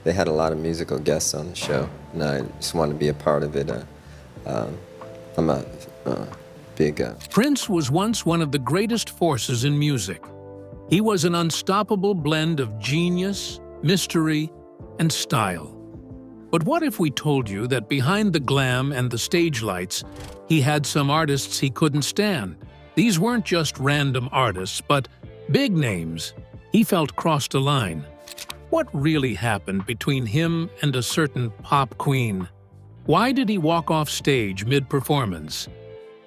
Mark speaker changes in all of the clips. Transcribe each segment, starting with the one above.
Speaker 1: they had a lot of musical guests on the show, and I just wanted to be a part of it. I'm a big...
Speaker 2: Prince was once one of the greatest forces in music. He was an unstoppable blend of genius, mystery, and style. But what if we told you that behind the glam and the stage lights, he had some artists he couldn't stand? These weren't just random artists, but big names he felt crossed a line. What really happened between him and a certain pop queen? Why did he walk off stage mid-performance?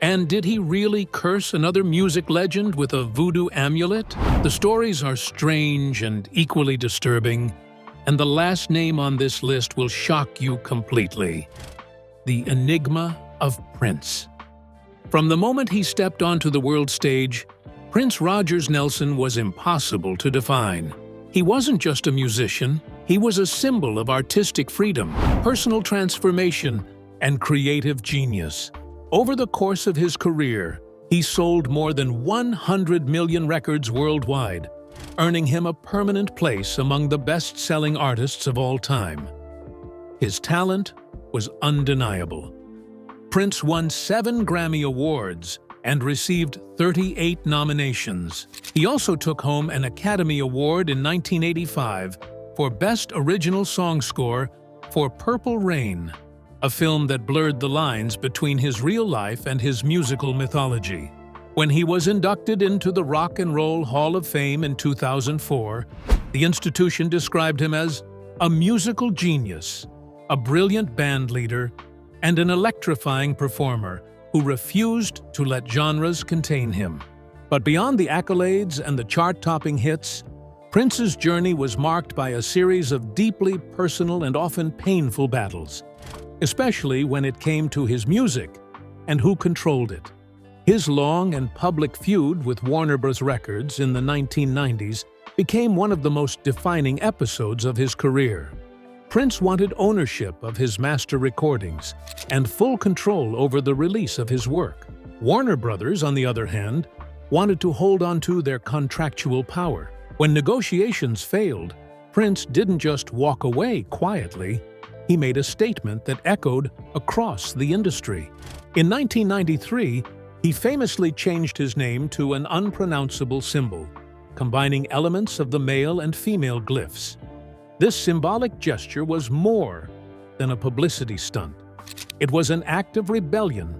Speaker 2: And did he really curse another music legend with a voodoo amulet? The stories are strange and equally disturbing, and the last name on this list will shock you completely. The enigma of Prince. From the moment he stepped onto the world stage, Prince Rogers Nelson was impossible to define. He wasn't just a musician, he was a symbol of artistic freedom, personal transformation, and creative genius. Over the course of his career, he sold more than 100 million records worldwide, earning him a permanent place among the best-selling artists of all time. His talent was undeniable. Prince won 7 Grammy Awards and received 38 nominations. He also took home an Academy Award in 1985 for Best Original Song Score for Purple Rain, a film that blurred the lines between his real life and his musical mythology. When he was inducted into the Rock and Roll Hall of Fame in 2004, the institution described him as a musical genius, a brilliant band leader, and an electrifying performer who refused to let genres contain him. But beyond the accolades and the chart-topping hits, Prince's journey was marked by a series of deeply personal and often painful battles, especially when it came to his music and who controlled it. His long and public feud with Warner Bros. Records in the 1990s became one of the most defining episodes of his career. Prince wanted ownership of his master recordings and full control over the release of his work. Warner Brothers, on the other hand, wanted to hold on to their contractual power. When negotiations failed, Prince didn't just walk away quietly. He made a statement that echoed across the industry. In 1993, he famously changed his name to an unpronounceable symbol, combining elements of the male and female glyphs. This symbolic gesture was more than a publicity stunt. It was an act of rebellion,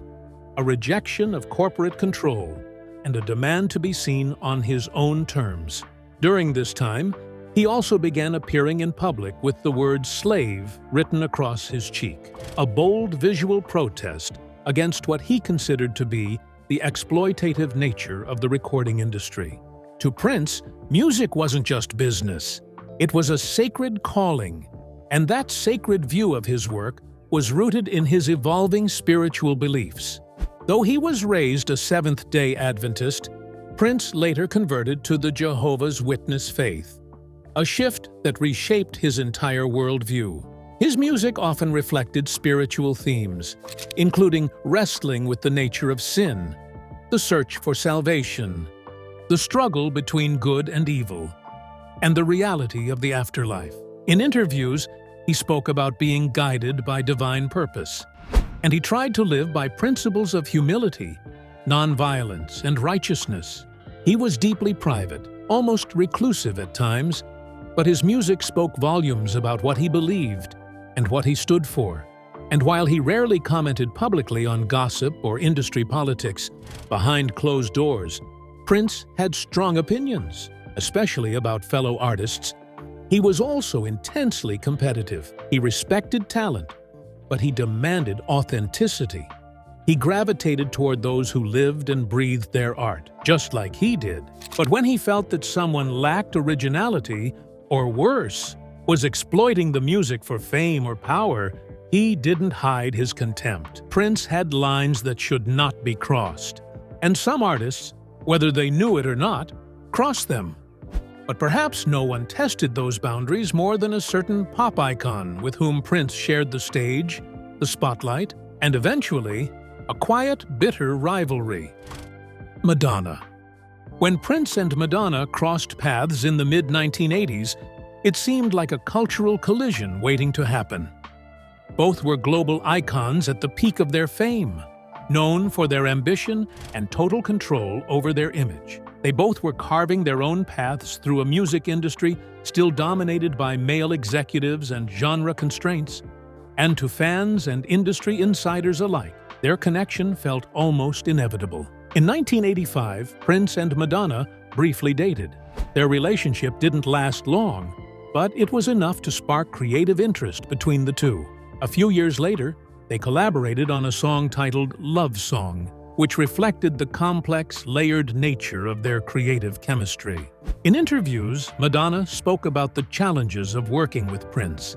Speaker 2: a rejection of corporate control, and a demand to be seen on his own terms. During this time, he also began appearing in public with the word slave written across his cheek, a bold visual protest against what he considered to be the exploitative nature of the recording industry. To Prince, music wasn't just business. It was a sacred calling, and that sacred view of his work was rooted in his evolving spiritual beliefs. Though he was raised a Seventh-day Adventist, Prince later converted to the Jehovah's Witness faith, a shift that reshaped his entire worldview. His music often reflected spiritual themes, including wrestling with the nature of sin, the search for salvation, the struggle between good and evil, and the reality of the afterlife. In interviews, he spoke about being guided by divine purpose, and he tried to live by principles of humility, nonviolence, and righteousness. He was deeply private, almost reclusive at times, but his music spoke volumes about what he believed and what he stood for. And while he rarely commented publicly on gossip or industry politics, behind closed doors, Prince had strong opinions, especially about fellow artists. He was also intensely competitive. He respected talent, but he demanded authenticity. He gravitated toward those who lived and breathed their art, just like he did. But when he felt that someone lacked originality, or worse, was exploiting the music for fame or power, he didn't hide his contempt. Prince had lines that should not be crossed. And some artists, whether they knew it or not, crossed them. But perhaps no one tested those boundaries more than a certain pop icon with whom Prince shared the stage, the spotlight, and eventually, a quiet, bitter rivalry: Madonna. When Prince and Madonna crossed paths in the mid-1980s, It seemed like a cultural collision waiting to happen. Both were global icons at the peak of their fame, known for their ambition and total control over their image. They both were carving their own paths through a music industry still dominated by male executives and genre constraints. And to fans and industry insiders alike, their connection felt almost inevitable. In 1985, Prince and Madonna briefly dated. Their relationship didn't last long, but it was enough to spark creative interest between the two. A few years later, they collaborated on a song titled Love Song, which reflected the complex, layered nature of their creative chemistry. In interviews, Madonna spoke about the challenges of working with Prince.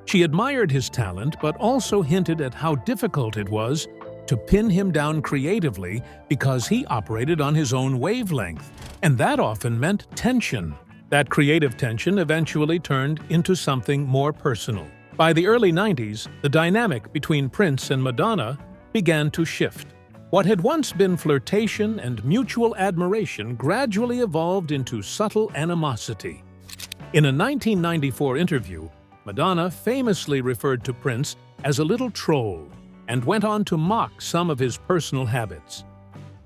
Speaker 2: She admired his talent, but also hinted at how difficult it was to pin him down creatively because he operated on his own wavelength, and that often meant tension. That creative tension eventually turned into something more personal. By the early 90s, the dynamic between Prince and Madonna began to shift. What had once been flirtation and mutual admiration gradually evolved into subtle animosity. In a 1994 interview, Madonna famously referred to Prince as a little troll and went on to mock some of his personal habits.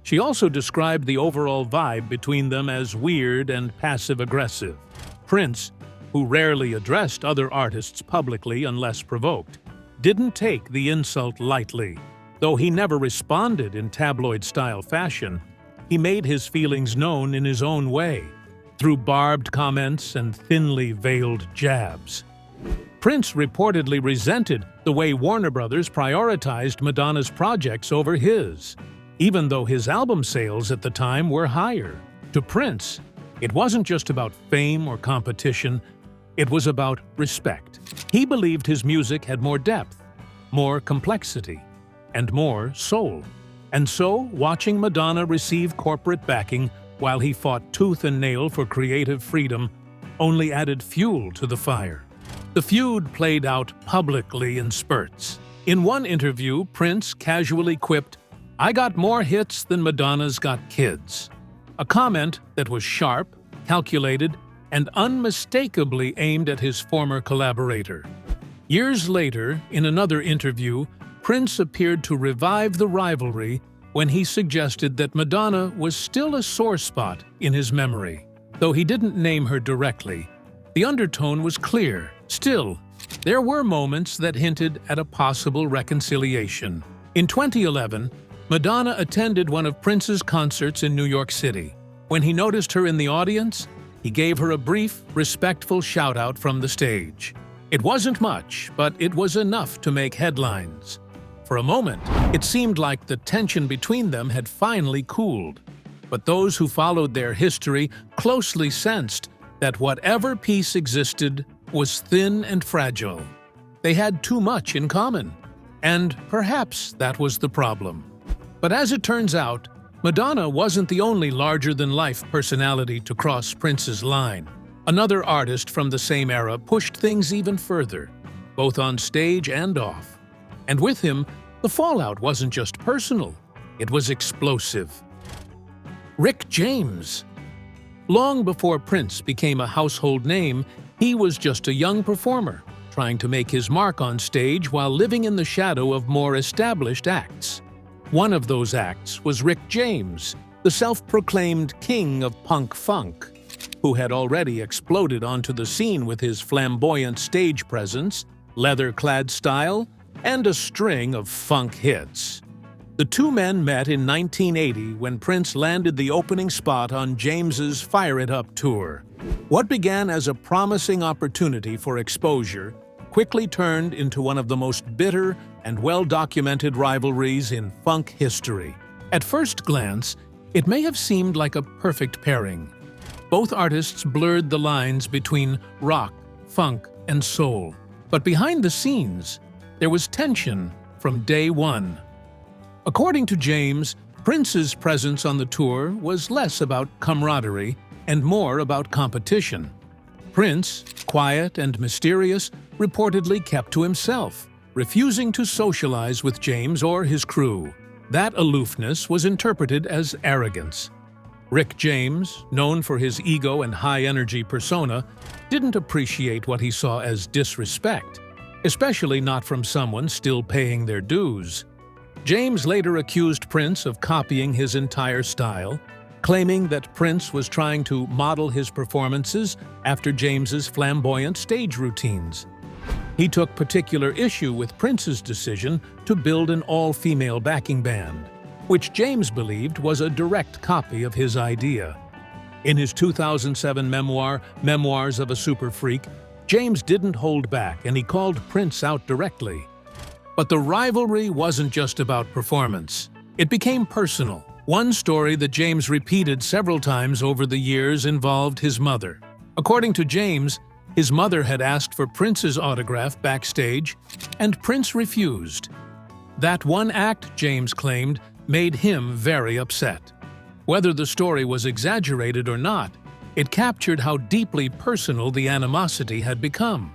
Speaker 2: She also described the overall vibe between them as weird and passive-aggressive. Prince, who rarely addressed other artists publicly unless provoked, didn't take the insult lightly. Though he never responded in tabloid-style fashion, he made his feelings known in his own way, through barbed comments and thinly veiled jabs. Prince reportedly resented the way Warner Brothers prioritized Madonna's projects over his, even though his album sales at the time were higher. To Prince, it wasn't just about fame or competition, it was about respect. He believed his music had more depth, more complexity, and more soul. And so, watching Madonna receive corporate backing while he fought tooth and nail for creative freedom only added fuel to the fire. The feud played out publicly in spurts. In one interview, Prince casually quipped, "I got more hits than Madonna's got kids," a comment that was sharp, calculated, and unmistakably aimed at his former collaborator. Years later, in another interview, Prince appeared to revive the rivalry when he suggested that Madonna was still a sore spot in his memory. Though he didn't name her directly, the undertone was clear. Still, there were moments that hinted at a possible reconciliation. In 2011, Madonna attended one of Prince's concerts in New York City. When he noticed her in the audience, he gave her a brief, respectful shout-out from the stage. It wasn't much, but it was enough to make headlines. For a moment, it seemed like the tension between them had finally cooled. But those who followed their history closely sensed that whatever peace existed was thin and fragile. They had too much in common, and perhaps that was the problem. But as it turns out, Madonna wasn't the only larger-than-life personality to cross Prince's line. Another artist from the same era pushed things even further, both on stage and off. And with him, the fallout wasn't just personal, it was explosive. Rick James. Long before Prince became a household name, he was just a young performer, trying to make his mark on stage while living in the shadow of more established acts. One of those acts was Rick James, the self-proclaimed king of punk funk, who had already exploded onto the scene with his flamboyant stage presence, leather-clad style, and a string of funk hits. The two men met in 1980 when Prince landed the opening spot on James's Fire It Up tour. What began as a promising opportunity for exposure quickly turned into one of the most bitter and well-documented rivalries in funk history. At first glance, it may have seemed like a perfect pairing. Both artists blurred the lines between rock, funk, and soul. But behind the scenes, there was tension from day one. According to James, Prince's presence on the tour was less about camaraderie and more about competition. Prince, quiet and mysterious, reportedly kept to himself, refusing to socialize with James or his crew. That aloofness was interpreted as arrogance. Rick James, known for his ego and high-energy persona, didn't appreciate what he saw as disrespect, especially not from someone still paying their dues. James later accused Prince of copying his entire style, claiming that Prince was trying to model his performances after James's flamboyant stage routines. He took particular issue with Prince's decision to build an all-female backing band, which James believed was a direct copy of his idea. In his 2007 memoir, Memoirs of a Super Freak, James didn't hold back and he called Prince out directly. But the rivalry wasn't just about performance. It became personal. One story that James repeated several times over the years involved his mother. According to James, his mother had asked for Prince's autograph backstage, and Prince refused. That one act, James claimed, made him very upset. Whether the story was exaggerated or not, it captured how deeply personal the animosity had become.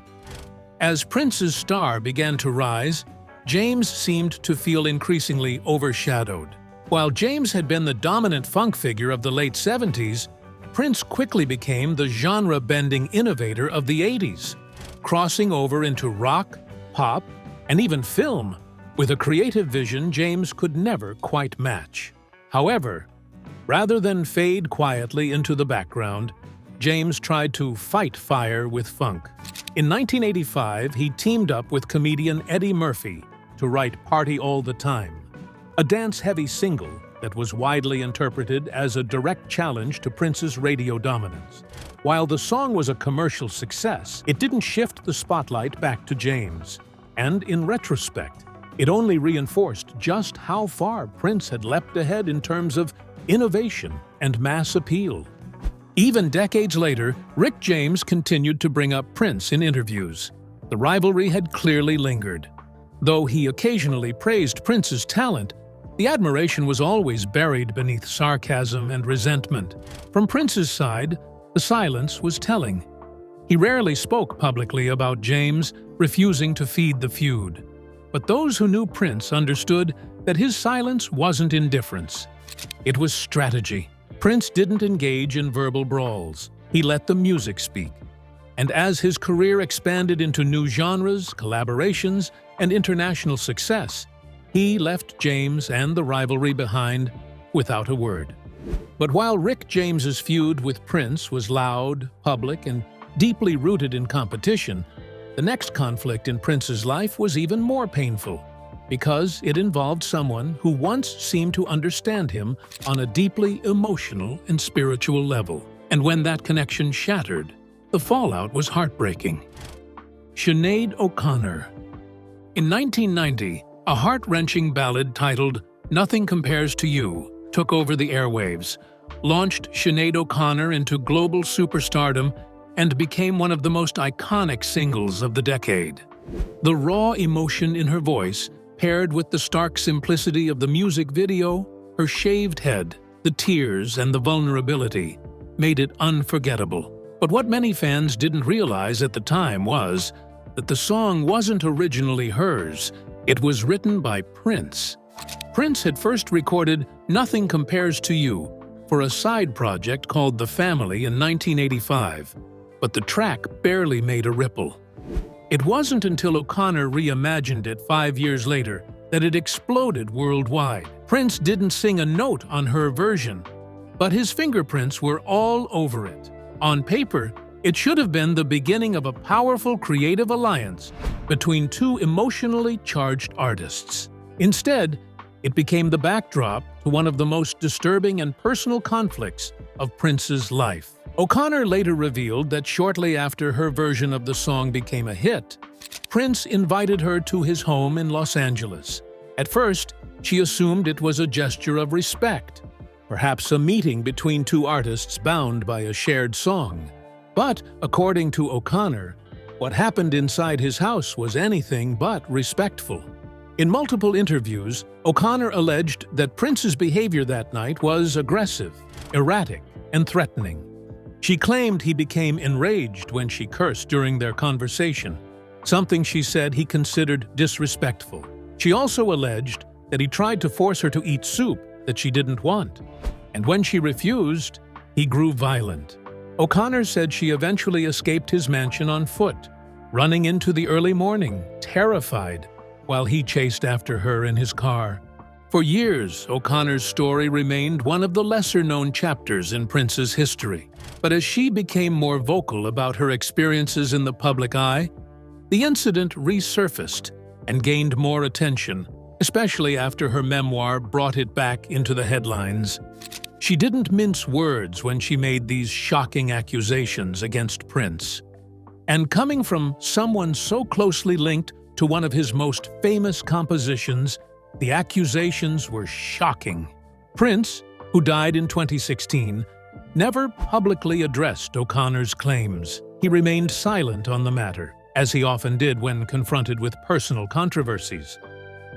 Speaker 2: As Prince's star began to rise, James seemed to feel increasingly overshadowed. While James had been the dominant funk figure of the late 70s, Prince quickly became the genre-bending innovator of the 80s, crossing over into rock, pop, and even film, with a creative vision James could never quite match. However, rather than fade quietly into the background, James tried to fight fire with funk. In 1985, he teamed up with comedian Eddie Murphy to write Party All the Time, a dance-heavy single that was widely interpreted as a direct challenge to Prince's radio dominance. While the song was a commercial success, it didn't shift the spotlight back to James. And in retrospect, it only reinforced just how far Prince had leapt ahead in terms of innovation and mass appeal. Even decades later, Rick James continued to bring up Prince in interviews. The rivalry had clearly lingered. Though he occasionally praised Prince's talent, the admiration was always buried beneath sarcasm and resentment. From Prince's side, the silence was telling. He rarely spoke publicly about James, refusing to feed the feud. But those who knew Prince understood that his silence wasn't indifference. It was strategy. Prince didn't engage in verbal brawls. He let the music speak. And as his career expanded into new genres, collaborations, and international success, he left James and the rivalry behind without a word. But while Rick James's feud with Prince was loud, public, and deeply rooted in competition, the next conflict in Prince's life was even more painful, because it involved someone who once seemed to understand him on a deeply emotional and spiritual level. And when that connection shattered, the fallout was heartbreaking. Chenade OConnor. In 1990, a heart-wrenching ballad titled "Nothing Compares to You" took over the airwaves, launched Chenade OConnor into global superstardom, and became one of the most iconic singles of the decade. The raw emotion in her voice, paired with the stark simplicity of the music video, her shaved head, the tears, and the vulnerability, made it unforgettable. But what many fans didn't realize at the time was that the song wasn't originally hers. It was written by Prince. Prince had first recorded "Nothing Compares to You" for a side project called The Family in 1985, but the track barely made a ripple. It wasn't until O'Connor reimagined it 5 years later that it exploded worldwide. Prince didn't sing a note on her version, but his fingerprints were all over it. On paper, it should have been the beginning of a powerful creative alliance between two emotionally charged artists. Instead, it became the backdrop to one of the most disturbing and personal conflicts of Prince's life. O'Connor later revealed that shortly after her version of the song became a hit, Prince invited her to his home in Los Angeles. At first, she assumed it was a gesture of respect, perhaps a meeting between two artists bound by a shared song. But, according to O'Connor, what happened inside his house was anything but respectful. In multiple interviews, O'Connor alleged that Prince's behavior that night was aggressive, erratic, and threatening. She claimed he became enraged when she cursed during their conversation, something she said he considered disrespectful. She also alleged that he tried to force her to eat soup that she didn't want. And when she refused, he grew violent. O'Connor said she eventually escaped his mansion on foot, running into the early morning, terrified, while he chased after her in his car. For years, O'Connor's story remained one of the lesser-known chapters in Prince's history. But as she became more vocal about her experiences in the public eye, the incident resurfaced and gained more attention, especially after her memoir brought it back into the headlines. She didn't mince words when she made these shocking accusations against Prince. And coming from someone so closely linked to one of his most famous compositions, the accusations were shocking. Prince, who died in 2016, never publicly addressed O'Connor's claims. He remained silent on the matter, as he often did when confronted with personal controversies.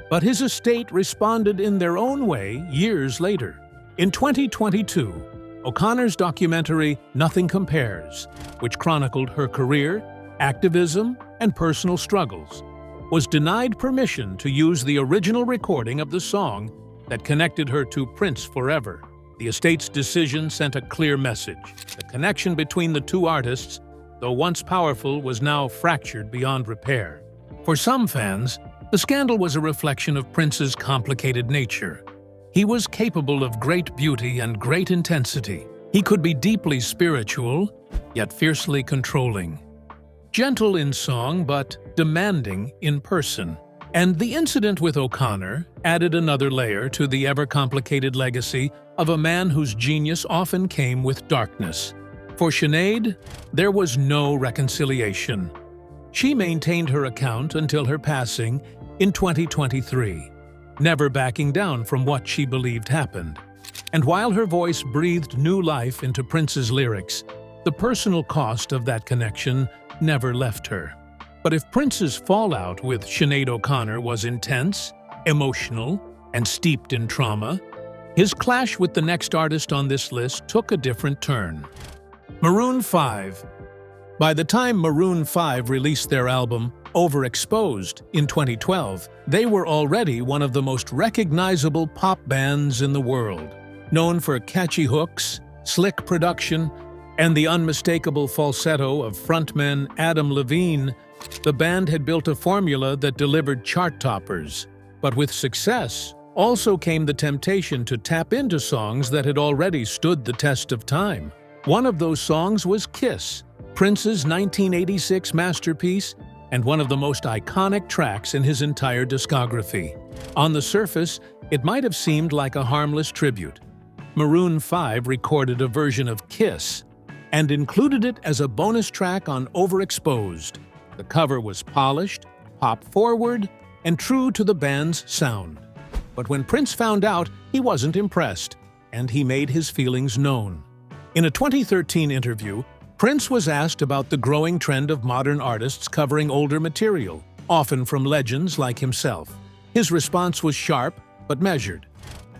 Speaker 2: But his estate responded in their own way years later. In 2022, O'Connor's documentary Nothing Compares, which chronicled her career, activism, and personal struggles, was denied permission to use the original recording of the song that connected her to Prince forever. The estate's decision sent a clear message. The connection between the two artists, though once powerful, was now fractured beyond repair. For some fans, the scandal was a reflection of Prince's complicated nature. He was capable of great beauty and great intensity. He could be deeply spiritual, yet fiercely controlling. Gentle in song, but demanding in person. And the incident with O'Connor added another layer to the ever-complicated legacy of a man whose genius often came with darkness. For Chenade, there was no reconciliation. She maintained her account until her passing in 2023, never backing down from what she believed happened. And while her voice breathed new life into Prince's lyrics, the personal cost of that connection never left her. But if Prince's fallout with Chenade O'Connor was intense, emotional, and steeped in trauma, his clash with the next artist on this list took a different turn. Maroon 5. By the time Maroon 5 released their album Overexposed in 2012, they were already one of the most recognizable pop bands in the world. Known for catchy hooks, slick production, and the unmistakable falsetto of frontman Adam Levine, the band had built a formula that delivered chart toppers. But with success, also came the temptation to tap into songs that had already stood the test of time. One of those songs was Kiss, Prince's 1986 masterpiece and one of the most iconic tracks in his entire discography. On the surface, it might have seemed like a harmless tribute. Maroon 5 recorded a version of Kiss and included it as a bonus track on Overexposed. The cover was polished, pop-forward, and true to the band's sound. But when Prince found out, he wasn't impressed, and he made his feelings known. In a 2013 interview, Prince was asked about the growing trend of modern artists covering older material, often from legends like himself. His response was sharp, but measured.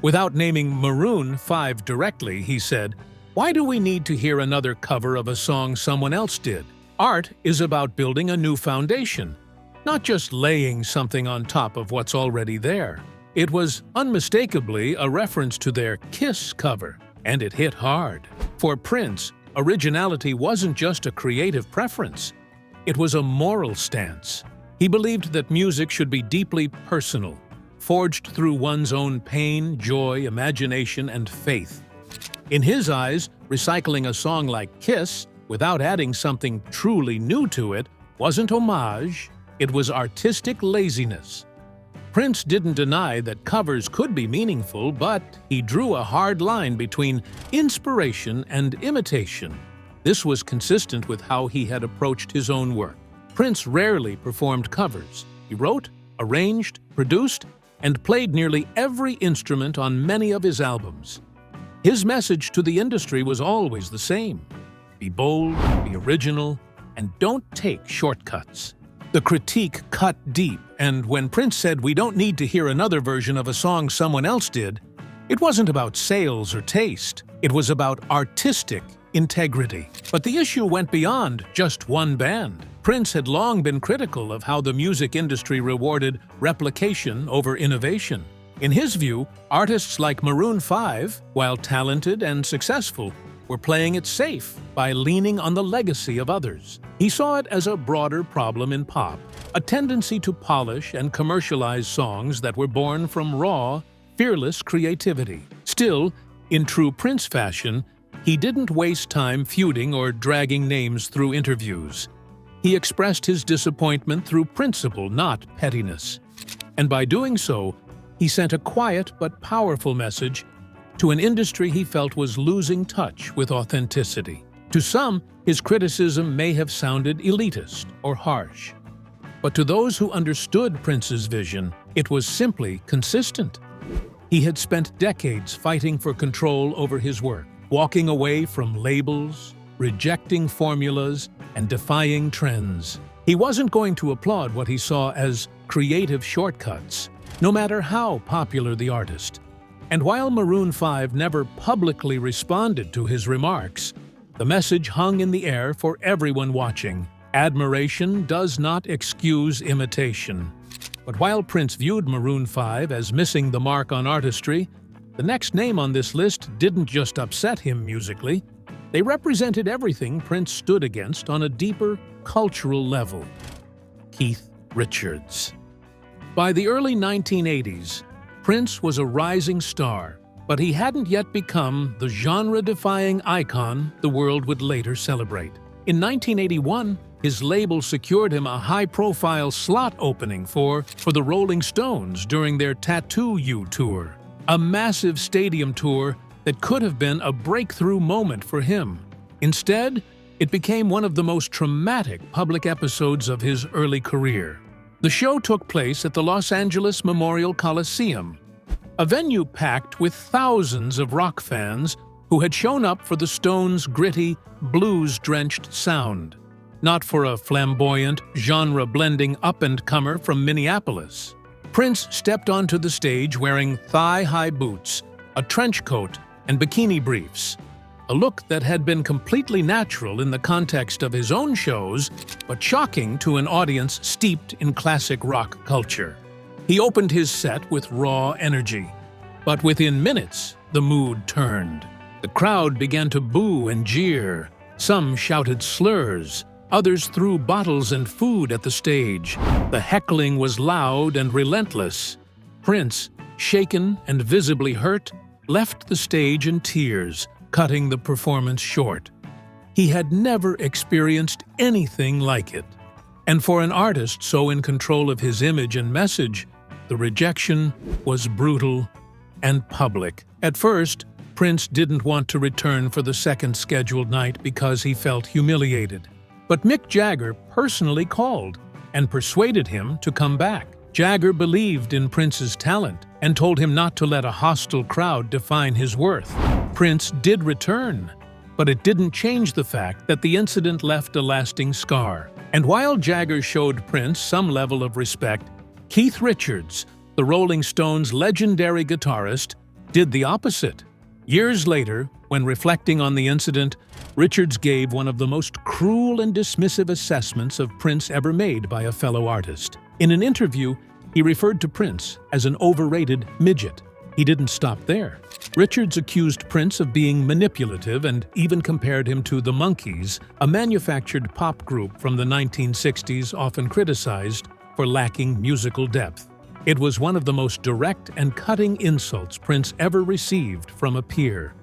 Speaker 2: Without naming Maroon 5 directly, he said, "Why do we need to hear another cover of a song someone else did? Art is about building a new foundation, not just laying something on top of what's already there." It was unmistakably a reference to their Kiss cover, and it hit hard. For Prince, originality wasn't just a creative preference. It was a moral stance. He believed that music should be deeply personal, forged through one's own pain, joy, imagination, and faith. In his eyes, recycling a song like Kiss, without adding something truly new to it, wasn't homage, it was artistic laziness. Prince didn't deny that covers could be meaningful, but he drew a hard line between inspiration and imitation. This was consistent with how he had approached his own work. Prince rarely performed covers. He wrote, arranged, produced, and played nearly every instrument on many of his albums. His message to the industry was always the same: be bold, be original, and don't take shortcuts. The critique cut deep, and when Prince said we don't need to hear another version of a song someone else did, it wasn't about sales or taste. It was about artistic integrity. But the issue went beyond just one band. Prince had long been critical of how the music industry rewarded replication over innovation. In his view, artists like Maroon 5, while talented and successful, were playing it safe by leaning on the legacy of others. He saw it as a broader problem in pop, a tendency to polish and commercialize songs that were born from raw, fearless creativity. Still, in true Prince fashion, he didn't waste time feuding or dragging names through interviews. He expressed his disappointment through principle, not pettiness. And by doing so, he sent a quiet but powerful message to an industry he felt was losing touch with authenticity. To some, his criticism may have sounded elitist or harsh. But to those who understood Prince's vision, it was simply consistent. He had spent decades fighting for control over his work, walking away from labels, rejecting formulas, and defying trends. He wasn't going to applaud what he saw as creative shortcuts, no matter how popular the artist. And while Maroon 5 never publicly responded to his remarks, the message hung in the air for everyone watching. Admiration does not excuse imitation. But while Prince viewed Maroon 5 as missing the mark on artistry, the next name on this list didn't just upset him musically. They represented everything Prince stood against on a deeper cultural level. Keith Richards. By the early 1980s, Prince was a rising star, but he hadn't yet become the genre-defying icon the world would later celebrate. In 1981, his label secured him a high-profile slot opening for the Rolling Stones during their Tattoo You tour, a massive stadium tour that could have been a breakthrough moment for him. Instead, it became one of the most traumatic public episodes of his early career. The show took place at the Los Angeles Memorial Coliseum, a venue packed with thousands of rock fans who had shown up for the Stones' gritty, blues-drenched sound, not for a flamboyant, genre-blending up-and-comer from Minneapolis. Prince stepped onto the stage wearing thigh-high boots, a trench coat, and bikini briefs, a look that had been completely natural in the context of his own shows, but shocking to an audience steeped in classic rock culture. He opened his set with raw energy, but within minutes, the mood turned. The crowd began to boo and jeer. Some shouted slurs, others threw bottles and food at the stage. The heckling was loud and relentless. Prince, shaken and visibly hurt, left the stage in tears, cutting the performance short. He had never experienced anything like it. And for an artist so in control of his image and message, the rejection was brutal and public. At first, Prince didn't want to return for the second scheduled night because he felt humiliated. But Mick Jagger personally called and persuaded him to come back. Jagger believed in Prince's talent and told him not to let a hostile crowd define his worth. Prince did return, but it didn't change the fact that the incident left a lasting scar. And while Jagger showed Prince some level of respect, Keith Richards, the Rolling Stones' legendary guitarist, did the opposite. Years later, when reflecting on the incident, Richards gave one of the most cruel and dismissive assessments of Prince ever made by a fellow artist. In an interview, he referred to Prince as an overrated midget. He didn't stop there. Richards accused Prince of being manipulative and even compared him to the Monkees, a manufactured pop group from the 1960s often criticized for lacking musical depth. It was one of the most direct and cutting insults Prince ever received from a peer.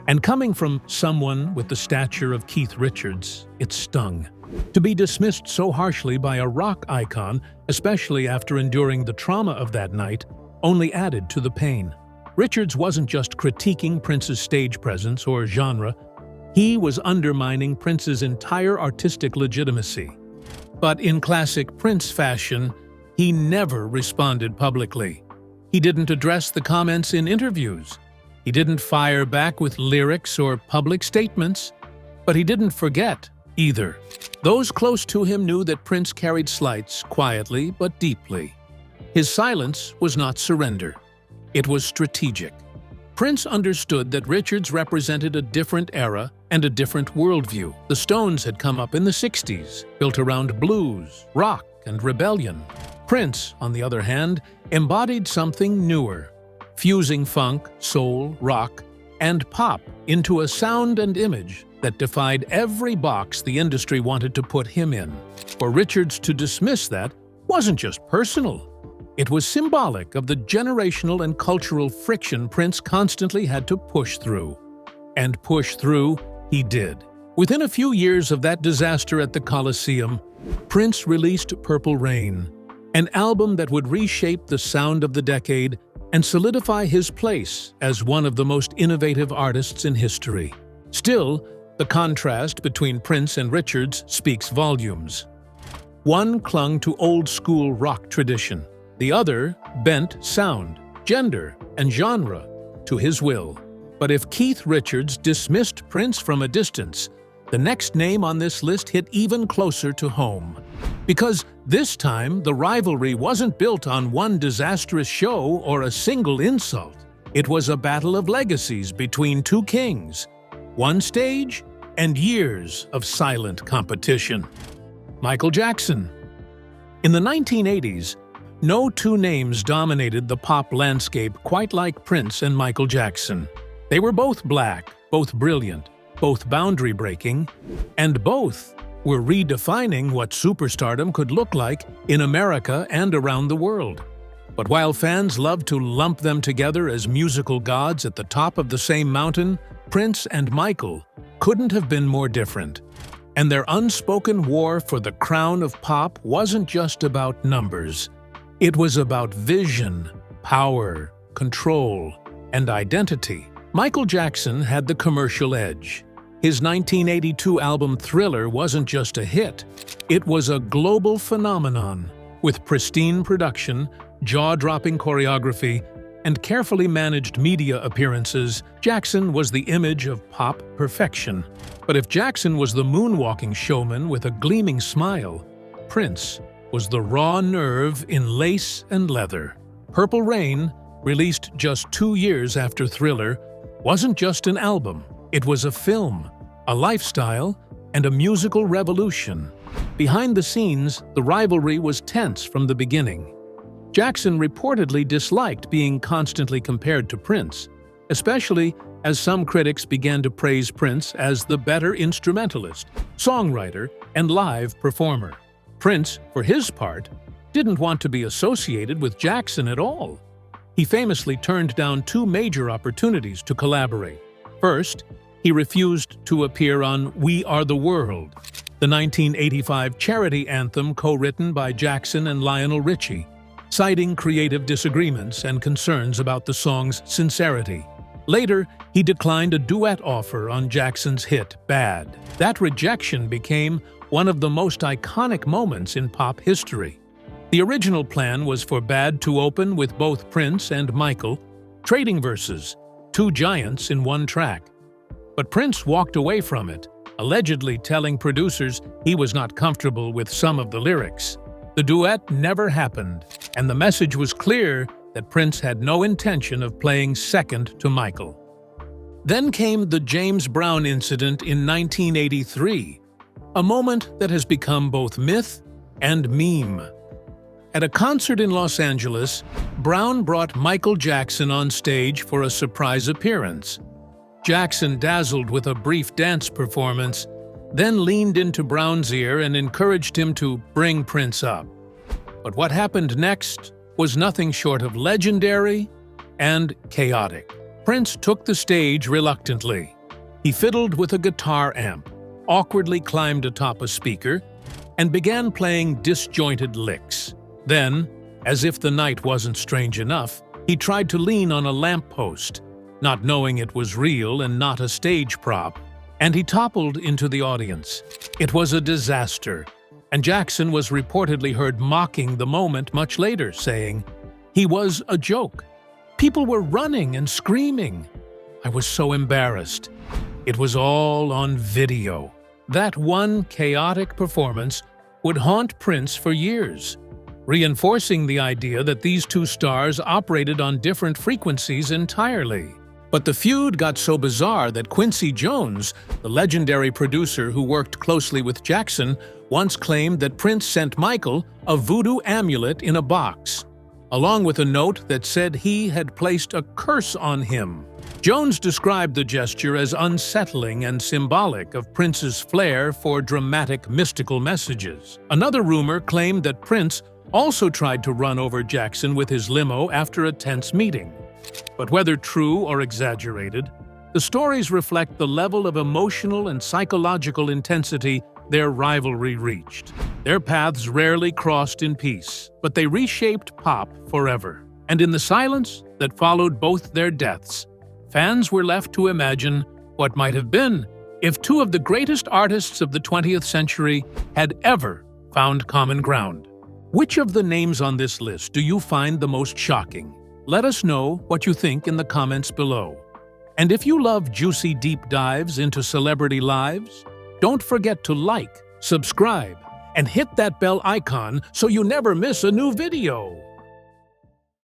Speaker 2: And coming from someone with the stature of Keith Richards, it stung. To be dismissed so harshly by a rock icon, especially after enduring the trauma of that night, only added to the pain. Richards wasn't just critiquing Prince's stage presence or genre, he was undermining Prince's entire artistic legitimacy. But in classic Prince fashion, he never responded publicly. He didn't address the comments in interviews. He didn't fire back with lyrics or public statements. But he didn't forget either. Those close to him knew that Prince carried slights quietly but deeply. His silence was not surrender. It was strategic. Prince understood that Richards represented a different era and a different worldview. The Stones had come up in the 60s, built around blues, rock, and rebellion. Prince, on the other hand, embodied something newer, fusing funk, soul, rock, and pop into a sound and image that defied every box the industry wanted to put him in. For Richards to dismiss that wasn't just personal. It was symbolic of the generational and cultural friction Prince constantly had to push through. And push through he did. Within a few years of that disaster at the Coliseum, Prince released Purple Rain, an album that would reshape the sound of the decade and solidify his place as one of the most innovative artists in history. Still, the contrast between Prince and Richards speaks volumes. One clung to old-school rock tradition. The other bent sound, gender, and genre to his will. But if Keith Richards dismissed Prince from a distance, the next name on this list hit even closer to home. Because this time, the rivalry wasn't built on one disastrous show or a single insult. It was a battle of legacies between two kings, one stage, and years of silent competition. Michael Jackson. In the 1980s, no two names dominated the pop landscape quite like Prince and Michael Jackson. They were both black, both brilliant, both boundary-breaking, and both were redefining what superstardom could look like in America and around the world. But while fans loved to lump them together as musical gods at the top of the same mountain, Prince and Michael couldn't have been more different. And their unspoken war for the crown of pop wasn't just about numbers. It was about vision, power, control, and identity. Michael Jackson had the commercial edge. His 1982 album Thriller wasn't just a hit, it was a global phenomenon. With pristine production, jaw-dropping choreography, and carefully managed media appearances, Jackson was the image of pop perfection. But if Jackson was the moonwalking showman with a gleaming smile, Prince was the raw nerve in lace and leather. Purple Rain, released just 2 years after Thriller, wasn't just an album. It was a film, a lifestyle, and a musical revolution. Behind the scenes, the rivalry was tense from the beginning. Jackson reportedly disliked being constantly compared to Prince, especially as some critics began to praise Prince as the better instrumentalist, songwriter, and live performer. Prince, for his part, didn't want to be associated with Jackson at all. He famously turned down 2 major opportunities to collaborate. First, he refused to appear on We Are the World, the 1985 charity anthem co-written by Jackson and Lionel Richie, citing creative disagreements and concerns about the song's sincerity. Later, he declined a duet offer on Jackson's hit Bad. That rejection became one of the most iconic moments in pop history. The original plan was for Bad to open with both Prince and Michael, trading verses, 2 giants in one track. But Prince walked away from it, allegedly telling producers he was not comfortable with some of the lyrics. The duet never happened, and the message was clear that Prince had no intention of playing second to Michael. Then came the James Brown incident in 1983, a moment that has become both myth and meme. At a concert in Los Angeles, Brown brought Michael Jackson on stage for a surprise appearance. Jackson dazzled with a brief dance performance, then leaned into Brown's ear and encouraged him to bring Prince up. But what happened next was nothing short of legendary and chaotic. Prince took the stage reluctantly. He fiddled with a guitar amp, awkwardly climbed atop a speaker, and began playing disjointed licks. Then, as if the night wasn't strange enough, he tried to lean on a lamppost, not knowing it was real and not a stage prop, and he toppled into the audience. It was a disaster, and Jackson was reportedly heard mocking the moment much later, saying, "He was a joke. People were running and screaming. I was so embarrassed." It was all on video. That one chaotic performance would haunt Prince for years, reinforcing the idea that these 2 stars operated on different frequencies entirely. But the feud got so bizarre that Quincy Jones, the legendary producer who worked closely with Jackson, once claimed that Prince sent Michael a voodoo amulet in a box. along with a note that said he had placed a curse on him. Jones described the gesture as unsettling and symbolic of Prince's flair for dramatic, mystical messages. Another rumor claimed that Prince also tried to run over Jackson with his limo after a tense meeting. But whether true or exaggerated, the stories reflect the level of emotional and psychological intensity their rivalry reached. Their paths rarely crossed in peace, but they reshaped pop forever. And in the silence that followed both their deaths, fans were left to imagine what might have been if two of the greatest artists of the 20th century had ever found common ground. Which of the names on this list do you find the most shocking? Let us know what you think in the comments below. And if you love juicy deep dives into celebrity lives, don't forget to like, subscribe, and hit that bell icon so you never miss a new video.